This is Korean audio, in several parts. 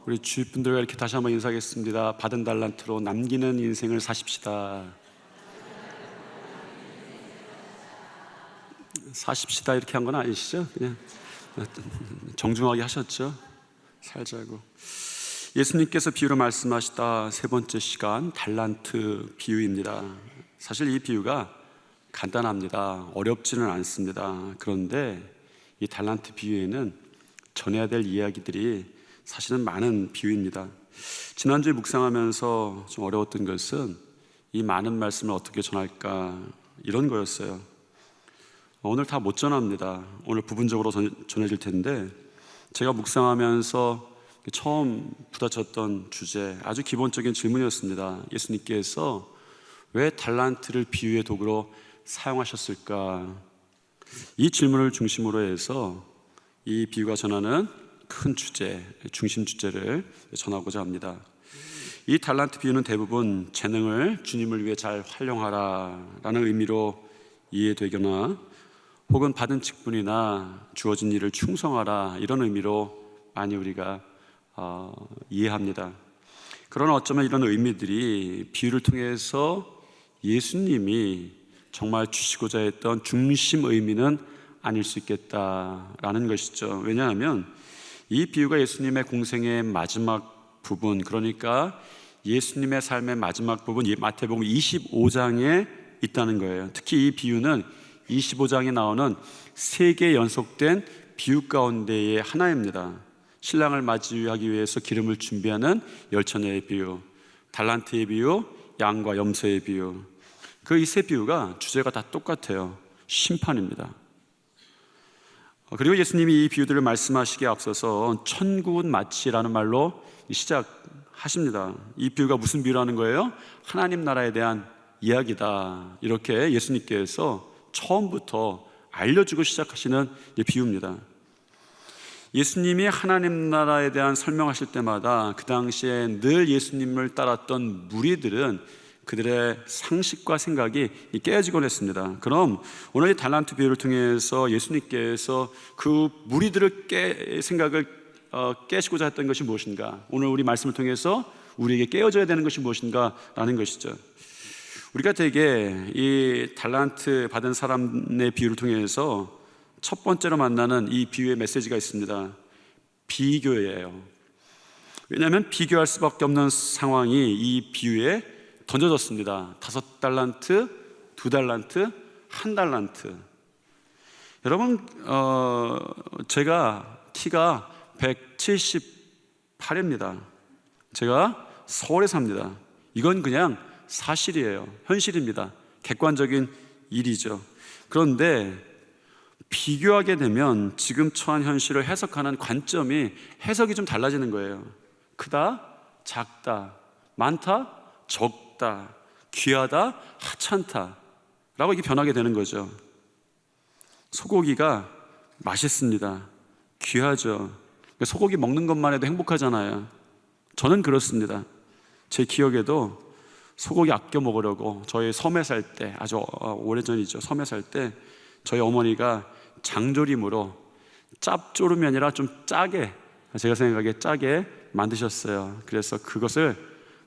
우리 주위 분들과 이렇게 다시 한번 인사하겠습니다. 받은 달란트로 남기는 인생을 사십시다. 사십시다 이렇게 한 건 아니시죠? 그냥 정중하게 하셨죠? 살자고. 예수님께서 비유로 말씀하시다 세 번째 시간 달란트 비유입니다. 사실 이 비유가 간단합니다. 어렵지는 않습니다. 그런데 이 달란트 비유에는 전해야 될 이야기들이 사실은 많은 비유입니다. 지난주에 묵상하면서 좀 어려웠던 것은 이 많은 말씀을 어떻게 전할까 이런 거였어요. 오늘 다 못 전합니다. 오늘 부분적으로 전해질 텐데 제가 묵상하면서 처음 부딪혔던 주제, 아주 기본적인 질문이었습니다. 예수님께서 왜 달란트를 비유의 도구로 사용하셨을까? 이 질문을 중심으로 해서 이 비유가 전하는 큰 주제, 중심 주제를 전하고자 합니다. 이 달란트 비유는 대부분 재능을 주님을 위해 잘 활용하라 라는 의미로 이해되거나 혹은 받은 직분이나 주어진 일을 충성하라 이런 의미로 많이 우리가 이해합니다. 그러나 어쩌면 이런 의미들이 비유를 통해서 예수님이 정말 주시고자 했던 중심 의미는 아닐 수 있겠다라는 것이죠. 왜냐하면 이 비유가 예수님의 공생의 마지막 부분, 그러니까 예수님의 삶의 마지막 부분, 마태복음 25장에 있다는 거예요. 특히 이 비유는 25장에 나오는 3개 연속된 비유 가운데의 하나입니다. 신랑을 맞이하기 위해서 기름을 준비하는 열처녀의 비유, 달란트의 비유, 양과 염소의 비유. 그 이 세 비유가 주제가 다 똑같아요. 심판입니다. 그리고 예수님이 이 비유들을 말씀하시기에 앞서서 천국은 마치라는 말로 시작하십니다. 이 비유가 무슨 비유라는 거예요? 하나님 나라에 대한 이야기다. 이렇게 예수님께서 처음부터 알려주고 시작하시는 비유입니다. 예수님이 하나님 나라에 대한 설명하실 때마다 그 당시에 늘 예수님을 따랐던 무리들은 그들의 상식과 생각이 깨어지곤 했습니다. 그럼 오늘 이 달란트 비유를 통해서 예수님께서 그 무리들의 생각을 깨시고자 했던 것이 무엇인가? 오늘 우리 말씀을 통해서 우리에게 깨어져야 되는 것이 무엇인가? 라는 것이죠. 우리가 되게 이 달란트 받은 사람의 비유를 통해서 첫 번째로 만나는 이 비유의 메시지가 있습니다. 비교예요. 왜냐하면 비교할 수밖에 없는 상황이 이 비유에 던져졌습니다. 5달란트, 2달란트, 1달란트. 여러분, 제가 키가 178입니다. 제가 서울에 삽니다. 이건 그냥 사실이에요. 현실입니다. 객관적인 일이죠. 그런데 비교하게 되면 지금 처한 현실을 해석하는 관점이 해석이 좀 달라지는 거예요. 크다, 작다, 많다, 적다, 귀하다, 하찮다 라고 이게 변하게 되는 거죠. 소고기가 맛있습니다. 귀하죠. 소고기 먹는 것만 해도 행복하잖아요. 저는 그렇습니다. 제 기억에도 소고기 아껴 먹으려고 저희 섬에 살 때, 아주 오래전이죠. 섬에 살 때 저희 어머니가 장조림으로 짭조름이 아니라 좀 짜게, 제가 생각하기에 짜게 만드셨어요. 그래서 그것을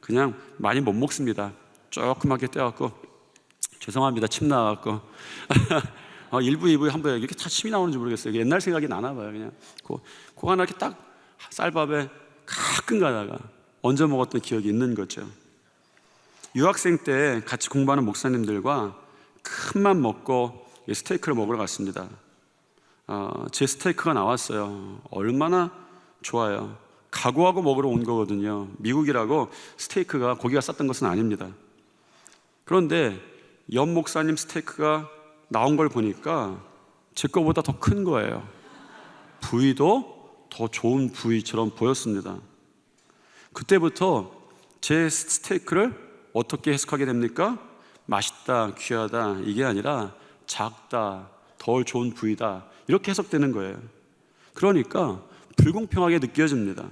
그냥 많이 못 먹습니다. 조그맣게 떼어갖고, 죄송합니다. 침 나와갖고 1부, 2부에 한 번에 이렇게 다 침이 나오는지 모르겠어요. 옛날 생각이 나나 봐요. 그냥 그거 하나 이렇게 딱 쌀밥에 가끔 가다가 얹어 먹었던 기억이 있는 거죠. 유학생 때 같이 공부하는 목사님들과 큰 맘 먹고 스테이크를 먹으러 갔습니다. 제 스테이크가 나왔어요. 얼마나 좋아요. 각오하고 먹으러 온 거거든요. 미국이라고 스테이크가 고기가 쌌던 것은 아닙니다. 그런데 옆 목사님 스테이크가 나온 걸 보니까 제 거보다 더 큰 거예요. 부위도 더 좋은 부위처럼 보였습니다. 그때부터 제 스테이크를 어떻게 해석하게 됩니까? 맛있다, 귀하다 이게 아니라 작다, 덜 좋은 부위다 이렇게 해석되는 거예요. 그러니까 불공평하게 느껴집니다.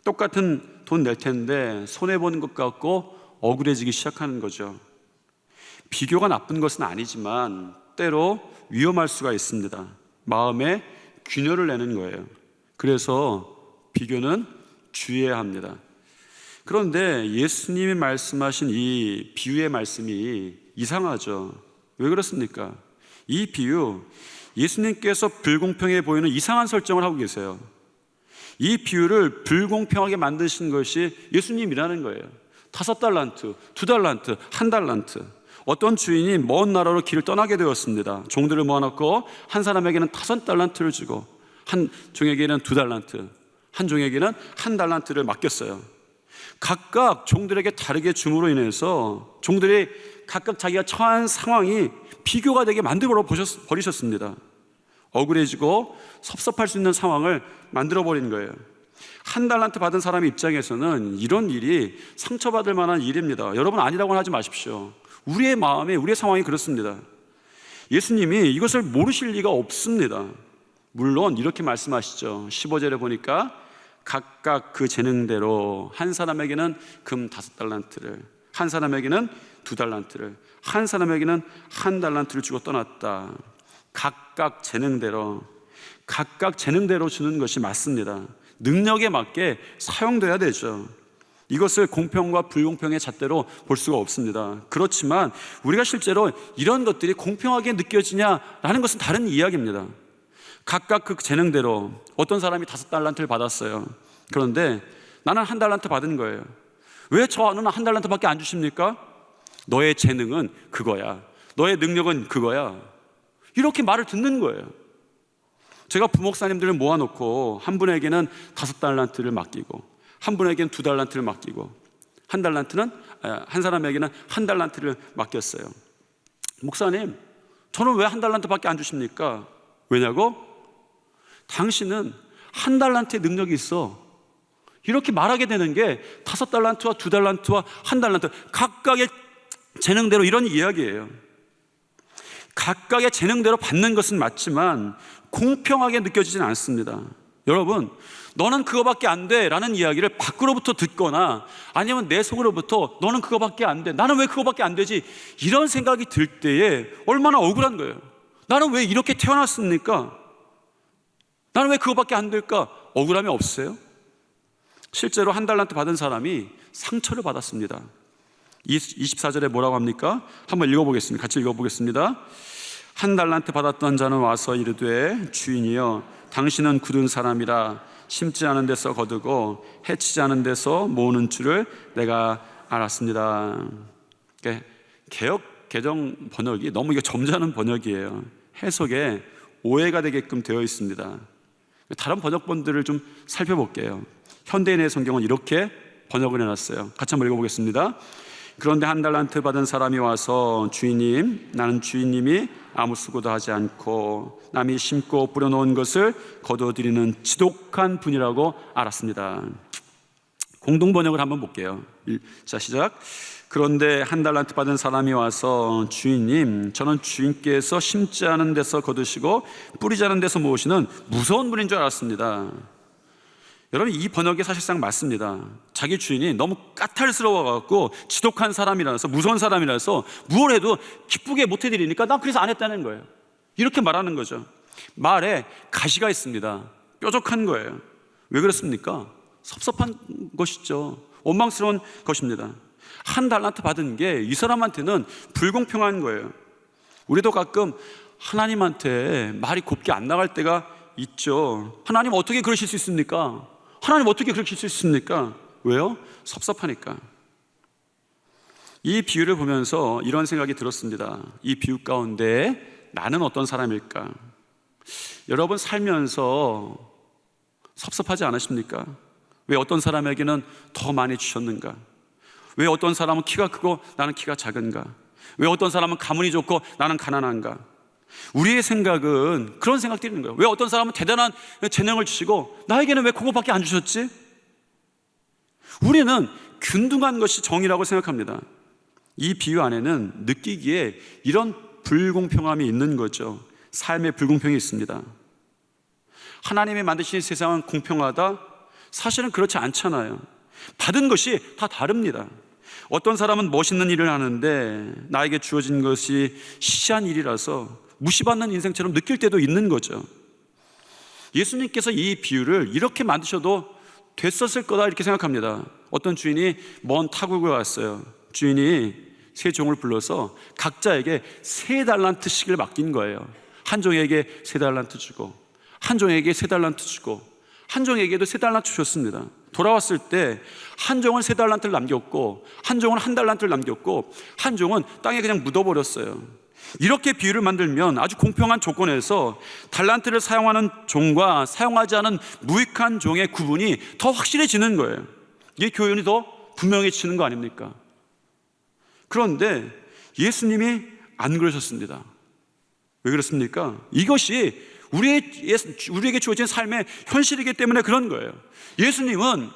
똑같은 돈 낼 텐데 손해보는 것 같고 억울해지기 시작하는 거죠. 비교가 나쁜 것은 아니지만 때로 위험할 수가 있습니다. 마음에 균열을 내는 거예요. 그래서 비교는 주의해야 합니다. 그런데 예수님이 말씀하신 이 비유의 말씀이 이상하죠. 왜 그렇습니까? 이 비유, 예수님께서 불공평해 보이는 이상한 설정을 하고 계세요. 이 비유를 불공평하게 만드신 것이 예수님이라는 거예요. 5달란트, 2달란트, 1달란트. 어떤 주인이 먼 나라로 길을 떠나게 되었습니다. 종들을 모아놓고 한 사람에게는 5달란트를 주고 한 종에게는 2달란트, 한 종에게는 1달란트를 맡겼어요. 각각 종들에게 다르게 줌으로 인해서 종들이 각각 자기가 처한 상황이 비교가 되게 만들어 버리셨습니다. 억울해지고 섭섭할 수 있는 상황을 만들어 버린 거예요. 1달란트 받은 사람의 입장에서는 이런 일이 상처받을 만한 일입니다. 여러분, 아니라고는 하지 마십시오. 우리의 마음에, 우리의 상황이 그렇습니다. 예수님이 이것을 모르실 리가 없습니다. 물론 이렇게 말씀하시죠. 15절에 보니까 각각 그 재능대로 한 사람에게는 금 5달란트를, 한 사람에게는 2달란트를, 한 사람에게는 1달란트를 주고 떠났다. 각각 재능대로 주는 것이 맞습니다. 능력에 맞게 사용돼야 되죠. 이것을 공평과 불공평의 잣대로 볼 수가 없습니다. 그렇지만 우리가 실제로 이런 것들이 공평하게 느껴지냐라는 것은 다른 이야기입니다. 각각 그 재능대로 어떤 사람이 5달란트를 받았어요. 그런데 나는 1달란트 받은 거예요. 왜 저는 1달란트밖에 안 주십니까? 너의 재능은 그거야. 너의 능력은 그거야. 이렇게 말을 듣는 거예요. 제가 부목사님들을 모아놓고 한 분에게는 5달란트를 맡기고 한 분에게는 2달란트를 맡기고 한 사람에게는 1달란트를 맡겼어요. 목사님, 저는 왜 1달란트밖에 안 주십니까? 왜냐고? 당신은 1달란트의 능력이 있어. 이렇게 말하게 되는 게 5달란트와 2달란트와 1달란트 각각의 재능대로 이런 이야기예요. 각각의 재능대로 받는 것은 맞지만 공평하게 느껴지진 않습니다. 여러분, 너는 그거밖에 안 돼 라는 이야기를 밖으로부터 듣거나 아니면 내 속으로부터 너는 그거밖에 안 돼, 나는 왜 그거밖에 안 되지, 이런 생각이 들 때에 얼마나 억울한 거예요. 나는 왜 이렇게 태어났습니까? 나는 왜 그거밖에 안 될까? 억울함이 없어요? 실제로 1달란트 받은 사람이 상처를 받았습니다. 24절에 뭐라고 합니까? 한번 읽어보겠습니다. 같이 읽어보겠습니다. 1달란트 받았던 자는 와서 이르되 주인이여, 당신은 굳은 사람이라 심지 않은 데서 거두고 해치지 않은 데서 모으는 줄을 내가 알았습니다. 개역 개정 번역이 너무 이게 점잖은 번역이에요. 해석에 오해가 되게끔 되어 있습니다. 다른 번역본들을 좀 살펴볼게요. 현대인의 성경은 이렇게 번역을 해놨어요. 같이 한번 읽어보겠습니다. 그런데 1달란트 받은 사람이 와서 주인님, 나는 주인님이 아무 수고도 하지 않고 남이 심고 뿌려놓은 것을 거두어드리는 지독한 분이라고 알았습니다. 공동번역을 한번 볼게요. 자, 시작. 그런데 1달란트 받은 사람이 와서 주인님, 저는 주인께서 심지 않은 데서 거두시고 뿌리지 않은 데서 모으시는 무서운 분인 줄 알았습니다. 여러분, 이 번역이 사실상 맞습니다. 자기 주인이 너무 까탈스러워갖고 지독한 사람이라서, 무서운 사람이라서 뭘 해도 기쁘게 못 해드리니까 난 그래서 안 했다는 거예요. 이렇게 말하는 거죠. 말에 가시가 있습니다. 뾰족한 거예요. 왜 그렇습니까? 섭섭한 것이죠. 원망스러운 것입니다. 1달란트 받은 게 이 사람한테는 불공평한 거예요. 우리도 가끔 하나님한테 말이 곱게 안 나갈 때가 있죠. 하나님 어떻게 그러실 수 있습니까? 하나님 어떻게 그러실 수 있습니까? 왜요? 섭섭하니까. 이 비유를 보면서 이런 생각이 들었습니다. 이 비유 가운데 나는 어떤 사람일까? 여러분, 살면서 섭섭하지 않으십니까? 왜 어떤 사람에게는 더 많이 주셨는가? 왜 어떤 사람은 키가 크고 나는 키가 작은가? 왜 어떤 사람은 가문이 좋고 나는 가난한가? 우리의 생각은 그런 생각들이 있는 거예요. 왜 어떤 사람은 대단한 재능을 주시고 나에게는 왜 그거밖에 안 주셨지? 우리는 균등한 것이 정의라고 생각합니다. 이 비유 안에는 느끼기에 이런 불공평함이 있는 거죠. 삶의 불공평이 있습니다. 하나님이 만드신 세상은 공평하다? 사실은 그렇지 않잖아요. 받은 것이 다 다릅니다. 어떤 사람은 멋있는 일을 하는데 나에게 주어진 것이 시시한 일이라서 무시받는 인생처럼 느낄 때도 있는 거죠. 예수님께서 이 비유를 이렇게 만드셔도 됐었을 거다 이렇게 생각합니다. 어떤 주인이 먼 타국에 왔어요. 주인이 세 종을 불러서 각자에게 3달란트씩을 맡긴 거예요. 한 종에게 3달란트 주고, 한 종에게 3달란트 주고, 한 종에게도 3달란트 주셨습니다. 돌아왔을 때 한 종은 3달란트를 남겼고, 한 종은 1달란트를 남겼고, 한 종은 땅에 그냥 묻어버렸어요. 이렇게 비유를 만들면 아주 공평한 조건에서 달란트를 사용하는 종과 사용하지 않은 무익한 종의 구분이 더 확실해지는 거예요. 이게 교훈이 더 분명해지는 거 아닙니까? 그런데 예수님이 안 그러셨습니다. 왜 그렇습니까? 이것이 우리에게 주어진 삶의 현실이기 때문에 그런 거예요. 예수님은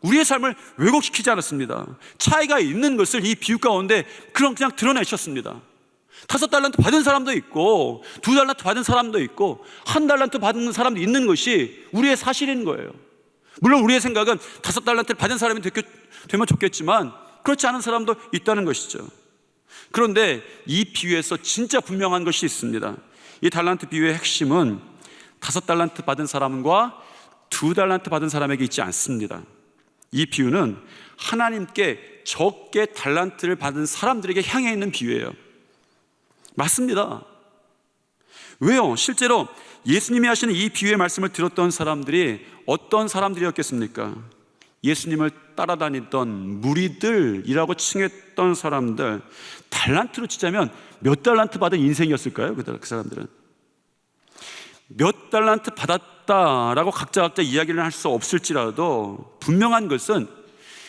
우리의 삶을 왜곡시키지 않았습니다. 차이가 있는 것을 이 비유 가운데 그냥 드러내셨습니다. 5달란트 받은 사람도 있고 2달란트 받은 사람도 있고 1달란트 받은 사람도 있는 것이 우리의 사실인 거예요. 물론 우리의 생각은 5달란트를 받은 사람이 되면 좋겠지만 그렇지 않은 사람도 있다는 것이죠. 그런데 이 비유에서 진짜 분명한 것이 있습니다. 이 달란트 비유의 핵심은 5달란트 받은 사람과 2달란트 받은 사람에게 있지 않습니다. 이 비유는 하나님께 적게 달란트를 받은 사람들에게 향해 있는 비유예요. 맞습니다. 왜요? 실제로 예수님이 하시는 이 비유의 말씀을 들었던 사람들이 어떤 사람들이었겠습니까? 예수님을 따라다니던 무리들이라고 칭했던 사람들, 달란트로 치자면 몇 달란트 받은 인생이었을까요? 그 사람들은 몇 달란트 받았다라고 각자 이야기를 할 수 없을지라도 분명한 것은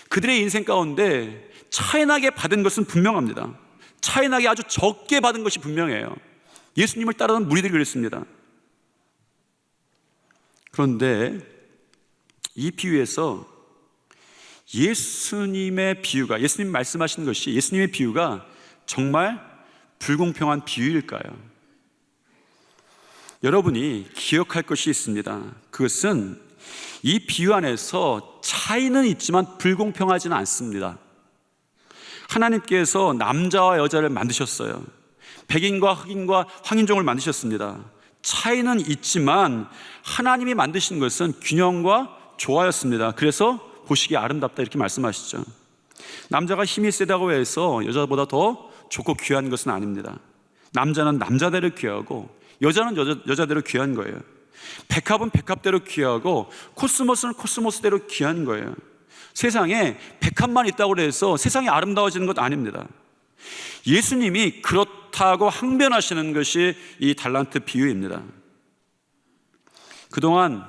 그들의 인생 가운데 차이나게 받은 것은 분명합니다. 차이나게 아주 적게 받은 것이 분명해요. 예수님을 따르는 무리들이 그랬습니다. 그런데 이 비유에서 예수님의 비유가, 예수님 말씀하신 것이, 예수님의 비유가 정말 불공평한 비유일까요? 여러분이 기억할 것이 있습니다. 그것은 이 비유 안에서 차이는 있지만 불공평하지는 않습니다. 하나님께서 남자와 여자를 만드셨어요. 백인과 흑인과 황인종을 만드셨습니다. 차이는 있지만 하나님이 만드신 것은 균형과 조화였습니다. 그래서 보시기에 아름답다 이렇게 말씀하시죠. 남자가 힘이 세다고 해서 여자보다 더 좋고 귀한 것은 아닙니다. 남자는 남자대로 귀하고 여자는 여자대로 귀한 거예요. 백합은 백합대로 귀하고 코스모스는 코스모스대로 귀한 거예요. 세상에 백합만 있다고 해서 세상이 아름다워지는 것 아닙니다. 예수님이 그렇다고 항변하시는 것이 이 달란트 비유입니다. 그동안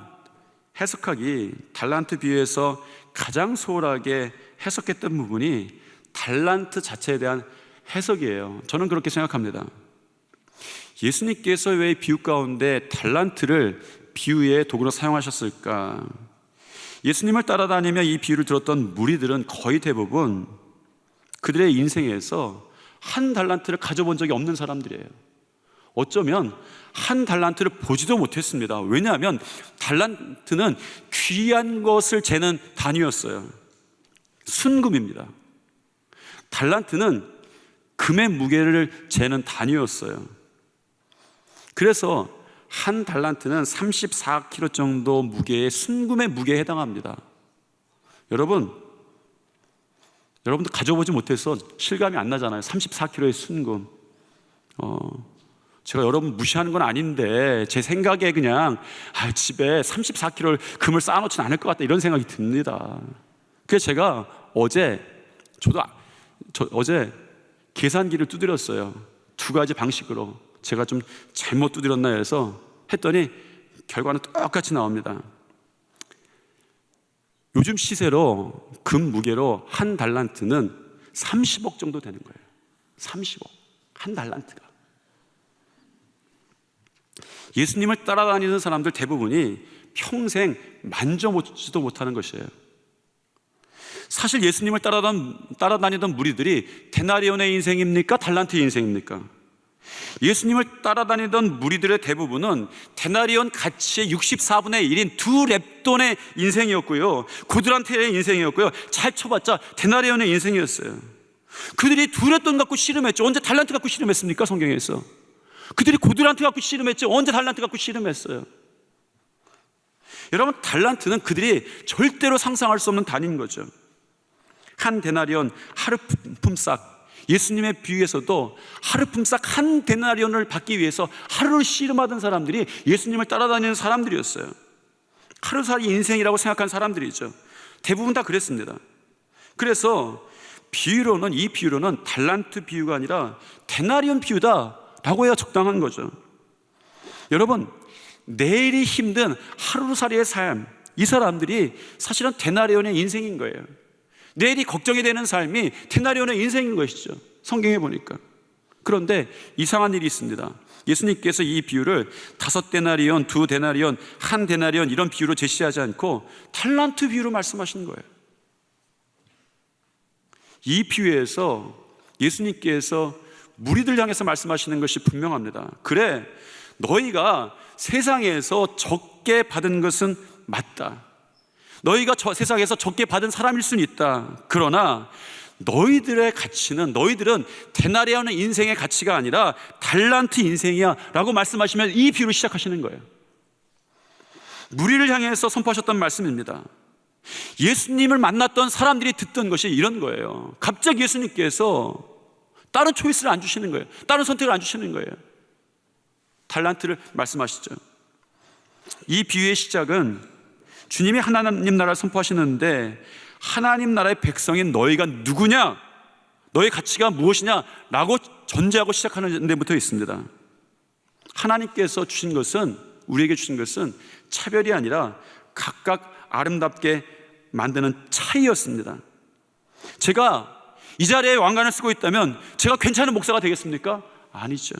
해석하기 달란트 비유에서 가장 소홀하게 해석했던 부분이 달란트 자체에 대한 해석이에요. 저는 그렇게 생각합니다. 예수님께서 왜 비유 가운데 달란트를 비유의 도구로 사용하셨을까? 예수님을 따라다니며 이 비유를 들었던 무리들은 거의 대부분 그들의 인생에서 1달란트를 가져본 적이 없는 사람들이에요. 어쩌면 1달란트를 보지도 못했습니다. 왜냐하면 달란트는 귀한 것을 재는 단위였어요. 순금입니다. 달란트는 금의 무게를 재는 단위였어요. 그래서 1달란트는 34kg 정도 무게의 순금의 무게에 해당합니다. 여러분도 가져보지 못해서 실감이 안 나잖아요. 34kg의 순금. 제가 여러분 무시하는 건 아닌데 제 생각에 그냥 집에 34kg 금을 쌓아놓지는 않을 것 같다 이런 생각이 듭니다. 그래서 제가 어제 계산기를 두드렸어요. 2가지 방식으로. 제가 좀 잘못 두드렸나 해서 했더니 결과는 똑같이 나옵니다. 요즘 시세로 금 무게로 1달란트는 30억 정도 되는 거예요. 30억. 1달란트가. 예수님을 따라다니는 사람들 대부분이 평생 만져보지도 못하는 것이에요. 사실 예수님을 따라다니던 무리들이 데나리온의 인생입니까? 달란트의 인생입니까? 예수님을 따라다니던 무리들의 대부분은 데나리온 가치의 64분의 1인 2렙돈의 인생이었고요, 고들한테의 인생이었고요, 잘 쳐봤자 데나리온의 인생이었어요. 그들이 2렙돈 갖고 씨름했죠. 언제 달란트 갖고 씨름했습니까? 성경에서. 그들이 고들한테 갖고 씨름했죠. 언제 달란트 갖고 씨름했어요. 여러분, 달란트는 그들이 절대로 상상할 수 없는 단위인 거죠. 한 데나리온, 하루 품삯. 예수님의 비유에서도 하루 품삯 한 데나리온을 받기 위해서 하루를 씨름하던 사람들이 예수님을 따라다니는 사람들이었어요. 하루살이 인생이라고 생각한 사람들이죠. 대부분 다 그랬습니다. 그래서 이 비유로는 달란트 비유가 아니라 데나리온 비유다라고 해야 적당한 거죠. 여러분, 내일이 힘든 하루살이의 삶, 이 사람들이 사실은 데나리온의 인생인 거예요. 내일이 걱정이 되는 삶이 데나리온의 인생인 것이죠. 성경에 보니까. 그런데 이상한 일이 있습니다. 예수님께서 이 비유를 5데나리온, 2데나리온, 1데나리온 이런 비유로 제시하지 않고 달란트 비유로 말씀하신 거예요. 이 비유에서 예수님께서 무리들 향해서 말씀하시는 것이 분명합니다. 그래, 너희가 세상에서 적게 받은 것은 맞다. 너희가 세상에서 적게 받은 사람일 수는 있다. 그러나 너희들의 가치는, 너희들은 데나리온의 인생의 가치가 아니라 달란트 인생이야 라고 말씀하시면 이 비유를 시작하시는 거예요. 무리를 향해서 선포하셨던 말씀입니다. 예수님을 만났던 사람들이 듣던 것이 이런 거예요. 갑자기 예수님께서 다른 초이스를 안 주시는 거예요. 다른 선택을 안 주시는 거예요. 달란트를 말씀하시죠. 이 비유의 시작은 주님이 하나님 나라를 선포하시는데 하나님 나라의 백성인 너희가 누구냐? 너의 가치가 무엇이냐? 라고 전제하고 시작하는 데부터 있습니다. 하나님께서 주신 것은, 우리에게 주신 것은 차별이 아니라 각각 아름답게 만드는 차이였습니다. 제가 이 자리에 왕관을 쓰고 있다면 제가 괜찮은 목사가 되겠습니까? 아니죠.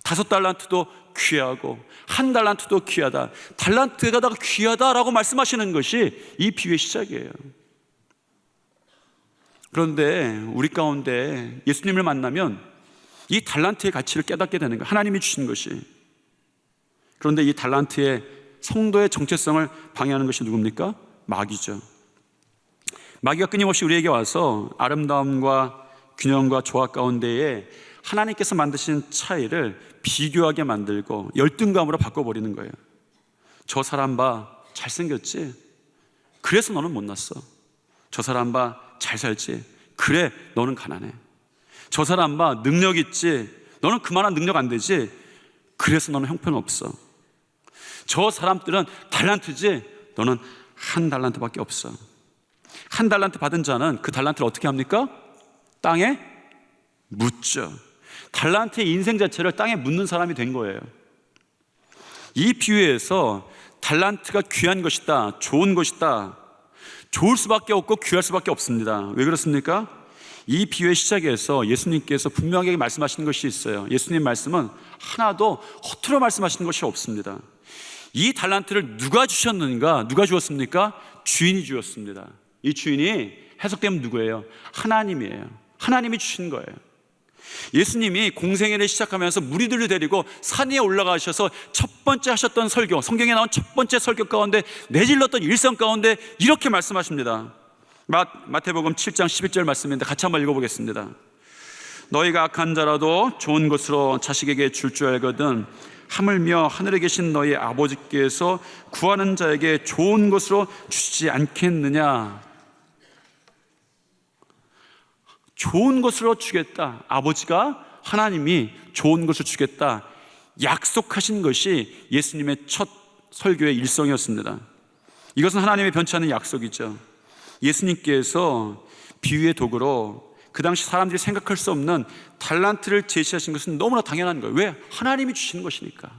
5달란트도 귀하고 1달란트도 귀하다. 달란트가 다 귀하다라고 말씀하시는 것이 이 비유의 시작이에요. 그런데 우리 가운데 예수님을 만나면 이 달란트의 가치를 깨닫게 되는 거예요. 하나님이 주신 것이. 그런데 이 달란트의 성도의 정체성을 방해하는 것이 누굽니까? 마귀죠. 마귀가 끊임없이 우리에게 와서 아름다움과 균형과 조화 가운데에 하나님께서 만드신 차이를 비교하게 만들고 열등감으로 바꿔버리는 거예요. 저 사람 봐, 잘생겼지? 그래서 너는 못났어. 저 사람 봐, 잘 살지? 그래, 너는 가난해. 저 사람 봐, 능력 있지? 너는 그만한 능력 안 되지? 그래서 너는 형편없어. 저 사람들은 달란트지? 너는 1달란트밖에 없어. 1달란트 받은 자는 그 달란트를 어떻게 합니까? 땅에 묻죠. 달란트의 인생 자체를 땅에 묻는 사람이 된 거예요. 이 비유에서 달란트가 귀한 것이다, 좋은 것이다, 좋을 수밖에 없고 귀할 수밖에 없습니다. 왜 그렇습니까? 이 비유의 시작에서 예수님께서 분명하게 말씀하시는 것이 있어요. 예수님 말씀은 하나도 허투루 말씀하시는 것이 없습니다. 이 달란트를 누가 주셨는가? 누가 주었습니까? 주인이 주었습니다. 이 주인이 해석되면 누구예요? 하나님이에요. 하나님이 주신 거예요. 예수님이 공생애를 시작하면서 무리들을 데리고 산 위에 올라가셔서 첫 번째 하셨던 설교, 성경에 나온 첫 번째 설교 가운데 내질렀던 일성 가운데 이렇게 말씀하십니다. 마태복음 7장 11절 말씀인데 같이 한번 읽어보겠습니다. 너희가 악한 자라도 좋은 것으로 자식에게 줄 줄 알거든 하물며 하늘에 계신 너희 아버지께서 구하는 자에게 좋은 것으로 주시지 않겠느냐. 좋은 것으로 주겠다. 아버지가, 하나님이 좋은 것을 주겠다 약속하신 것이 예수님의 첫 설교의 일성이었습니다. 이것은 하나님의 변치 않는 약속이죠. 예수님께서 비유의 도구로 그 당시 사람들이 생각할 수 없는 달란트를 제시하신 것은 너무나 당연한 거예요. 왜? 하나님이 주시는 것이니까.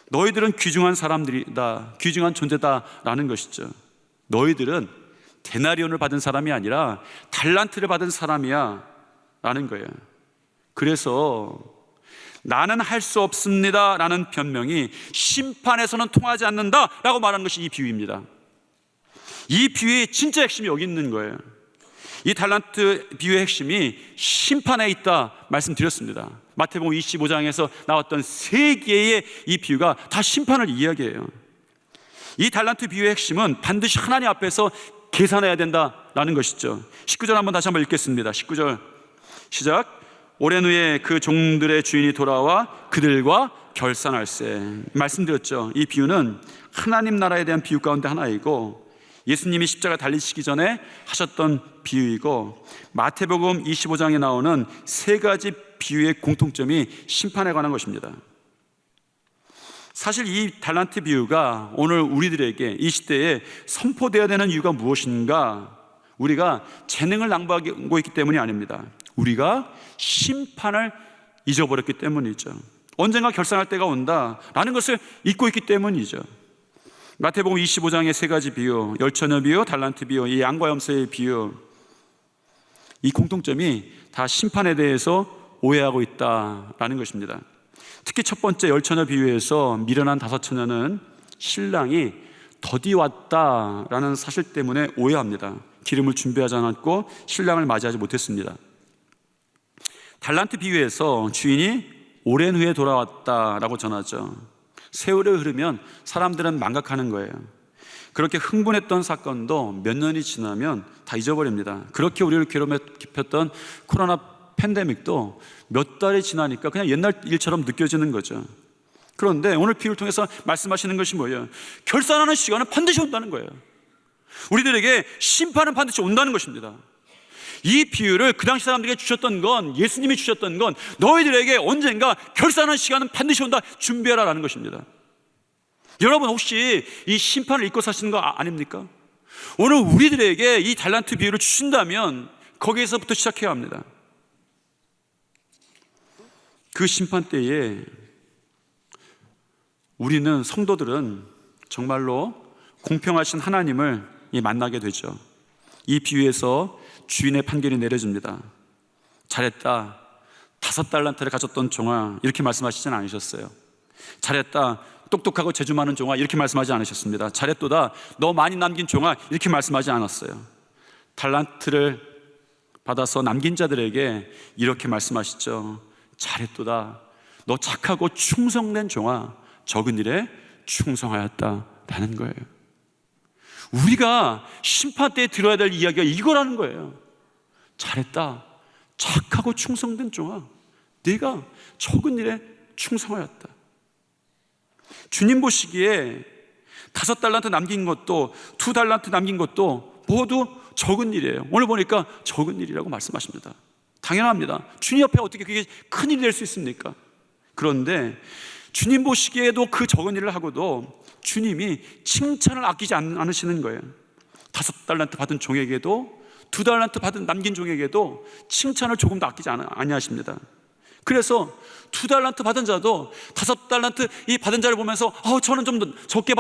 너희들은 귀중한 사람들이다, 귀중한 존재다라는 것이죠. 너희들은 데나리온을 받은 사람이 아니라 달란트를 받은 사람이야 라는 거예요. 그래서 나는 할 수 없습니다 라는 변명이 심판에서는 통하지 않는다 라고 말하는 것이 이 비유입니다. 이 비유의 진짜 핵심이 여기 있는 거예요. 이 달란트 비유의 핵심이 심판에 있다 말씀드렸습니다. 마태복음 25장에서 나왔던 3개의 이 비유가 다 심판을 이야기해요. 이 달란트 비유의 핵심은 반드시 하나님 앞에서 계산해야 된다라는 것이죠. 19절 한번 다시 한번 읽겠습니다. 19절 시작. 오랜 후에 그 종들의 주인이 돌아와 그들과 결산할세. 말씀드렸죠. 이 비유는 하나님 나라에 대한 비유 가운데 하나이고, 예수님이 십자가 달리시기 전에 하셨던 비유이고, 마태복음 25장에 나오는 세 가지 비유의 공통점이 심판에 관한 것입니다. 사실 이 달란트 비유가 오늘 우리들에게 이 시대에 선포되어야 되는 이유가 무엇인가? 우리가 재능을 낭비하고 있기 때문이 아닙니다. 우리가 심판을 잊어버렸기 때문이죠. 언젠가 결산할 때가 온다라는 것을 잊고 있기 때문이죠. 마태복음 25장의 세 가지 비유, 열처녀 비유, 달란트 비유, 이 양과 염소의 비유, 이 공통점이 다 심판에 대해서 오해하고 있다라는 것입니다. 특히 첫 번째 열처녀 비유에서 미련한 다섯 처녀는 신랑이 더디 왔다라는 사실 때문에 오해합니다. 기름을 준비하지 않았고 신랑을 맞이하지 못했습니다. 달란트 비유에서 주인이 오랜 후에 돌아왔다라고 전하죠. 세월이 흐르면 사람들은 망각하는 거예요. 그렇게 흥분했던 사건도 몇 년이 지나면 다 잊어버립니다. 그렇게 우리를 괴롭혔던 코로나 팬데믹도 몇 달이 지나니까 그냥 옛날 일처럼 느껴지는 거죠. 그런데 오늘 비유를 통해서 말씀하시는 것이 뭐예요? 결산하는 시간은 반드시 온다는 거예요. 우리들에게 심판은 반드시 온다는 것입니다. 이 비유를 그 당시 사람들에게 주셨던 건, 예수님이 주셨던 건 너희들에게 언젠가 결산하는 시간은 반드시 온다, 준비해라 라는 것입니다. 여러분 혹시 이 심판을 잊고 사시는 거 아닙니까? 오늘 우리들에게 이 달란트 비유를 주신다면 거기에서부터 시작해야 합니다. 그 심판 때에 우리는, 성도들은 정말로 공평하신 하나님을 만나게 되죠. 이 비유에서 주인의 판결이 내려집니다. 잘했다, 5달란트를 가졌던 종아, 이렇게 말씀하시진 않으셨어요. 잘했다, 똑똑하고 재주 많은 종아, 이렇게 말씀하지 않으셨습니다. 잘했도다, 너 많이 남긴 종아, 이렇게 말씀하지 않았어요. 달란트를 받아서 남긴 자들에게 이렇게 말씀하시죠. 잘했도다, 너 착하고 충성된 종아, 적은 일에 충성하였다라는 거예요. 우리가 심판 때 들어야 될 이야기가 이거라는 거예요. 잘했다, 착하고 충성된 종아, 네가 적은 일에 충성하였다. 주님 보시기에 5달란트 남긴 것도 2달란트 남긴 것도 모두 적은 일이에요. 오늘 보니까 적은 일이라고 말씀하십니다. 당연합니다. 주님 옆에 어떻게 그게 큰 일이 될 수 있습니까? 그런데 주님 보시기에도 그 적은 일을 하고도 주님이 칭찬을 아끼지 않으시는 거예요. 5달란트 받은 종에게도 2달란트 받은 남긴 종에게도 칭찬을 조금도 아끼지 아니하십니다. 그래서 2달란트 받은 자도 5달란트 이 받은 자를 보면서 저는 좀 적게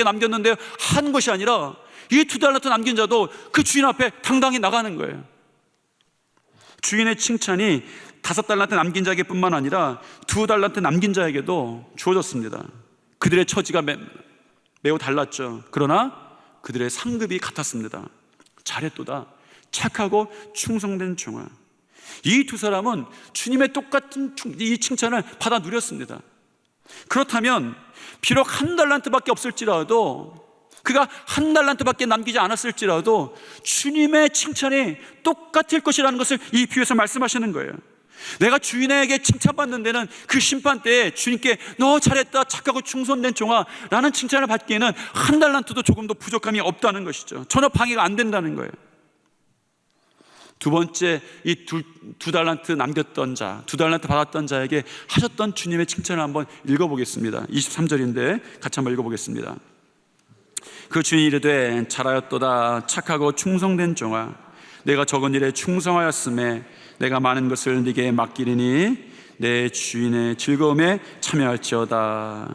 남겼는데요 한 것이 아니라, 이 2달란트 남긴 자도 그 주인 앞에 당당히 나가는 거예요. 주인의 칭찬이 5달란트 남긴 자에게 뿐만 아니라 2달란트 남긴 자에게도 주어졌습니다. 그들의 처지가 매우 달랐죠. 그러나 그들의 상급이 같았습니다. 잘했도다, 착하고 충성된 종아. 이 두 사람은 주님의 똑같은 이 칭찬을 받아 누렸습니다. 그렇다면 비록 1달란트밖에 없을지라도, 그가 1달란트밖에 남기지 않았을지라도 주님의 칭찬이 똑같을 것이라는 것을 이 비유에서 말씀하시는 거예요. 내가 주인에게 칭찬받는 데는 그 심판 때에 주님께 너 잘했다, 착하고 충성된 종아 라는 칭찬을 받기에는 1달란트도 조금도 부족함이 없다는 것이죠. 전혀 방해가 안 된다는 거예요. 두 번째, 이 2달란트 남겼던 자, 2달란트 받았던 자에게 하셨던 주님의 칭찬을 한번 읽어보겠습니다. 23절인데 같이 한번 읽어보겠습니다. 그 주인이 이르되 잘하였도다, 착하고 충성된 종아, 내가 적은 일에 충성하였음에 내가 많은 것을 네게 맡기리니 내 주인의 즐거움에 참여할지어다.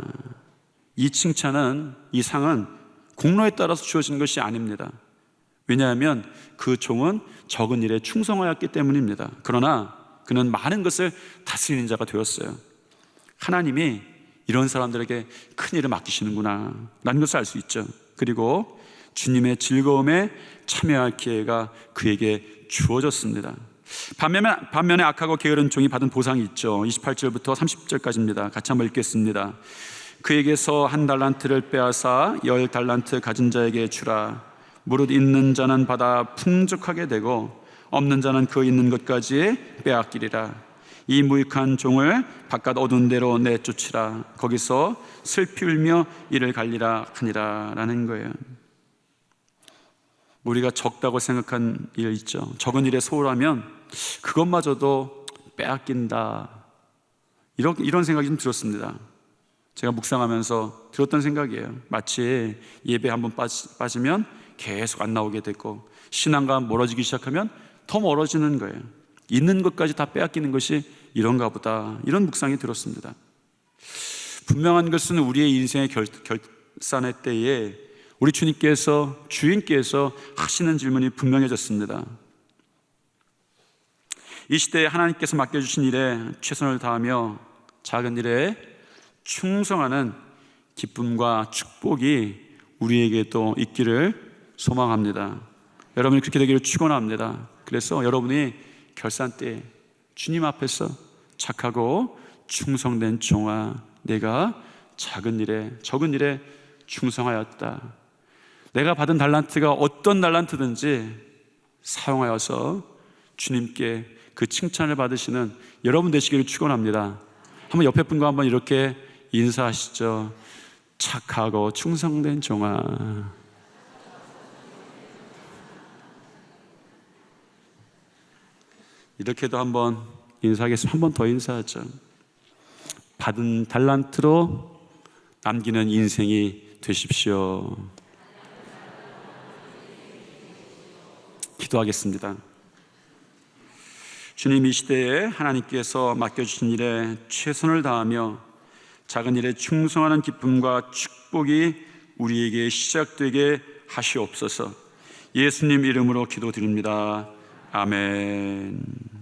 이 칭찬은, 이 상은 공로에 따라서 주어진 것이 아닙니다. 왜냐하면 그 종은 적은 일에 충성하였기 때문입니다. 그러나 그는 많은 것을 다스리는 자가 되었어요. 하나님이 이런 사람들에게 큰 일을 맡기시는구나 라는 것을 알 수 있죠. 그리고 주님의 참여할 기회가 그에게 주어졌습니다. 반면에 악하고 게으른 종이 받은 보상이 있죠. 28절부터 30절까지입니다. 같이 한번 읽겠습니다. 그에게서 1달란트를 빼앗아 10달란트 가진 자에게 주라. 무릇 있는 자는 받아 풍족하게 되고 없는 자는 그 있는 것까지 빼앗기리라. 이 무익한 종을 바깥 어두운 데로 내쫓으라. 거기서 슬피 울며 이를 갈리라 하니라 라는 거예요. 우리가 적다고 생각한 일 있죠. 적은 일에 소홀하면 그것마저도 빼앗긴다, 이런 생각이 좀 들었습니다. 제가 묵상하면서 들었던 생각이에요. 마치 예배 한번 빠지면 계속 안 나오게 되고, 신앙과 멀어지기 시작하면 더 멀어지는 거예요. 있는 것까지 다 빼앗기는 것이 이런가 보다, 이런 묵상이 들었습니다. 분명한 것은 우리의 인생의 결산의 때에 우리 주인께서 하시는 질문이 분명해졌습니다. 이 시대에 하나님께서 맡겨주신 일에 최선을 다하며 작은 일에 충성하는 기쁨과 축복이 우리에게도 있기를 소망합니다. 여러분이 그렇게 되기를 축원합니다. 그래서 여러분이 결산 때 주님 앞에서 착하고 충성된 종아, 내가 적은 일에 충성하였다. 내가 받은 달란트가 어떤 달란트든지 사용하여서 주님께 그 칭찬을 받으시는 여러분 되시기를 축원합니다. 한번 옆에 분과 한번 이렇게 인사하시죠. 착하고 충성된 종아. 이렇게도 한번 인사하겠습니다. 한 번 더 인사하죠. 받은 달란트로 남기는 인생이 되십시오. 기도하겠습니다. 주님, 이 시대에 하나님께서 맡겨주신 일에 최선을 다하며 작은 일에 충성하는 기쁨과 축복이 우리에게 시작되게 하시옵소서. 예수님 이름으로 기도드립니다. 아멘.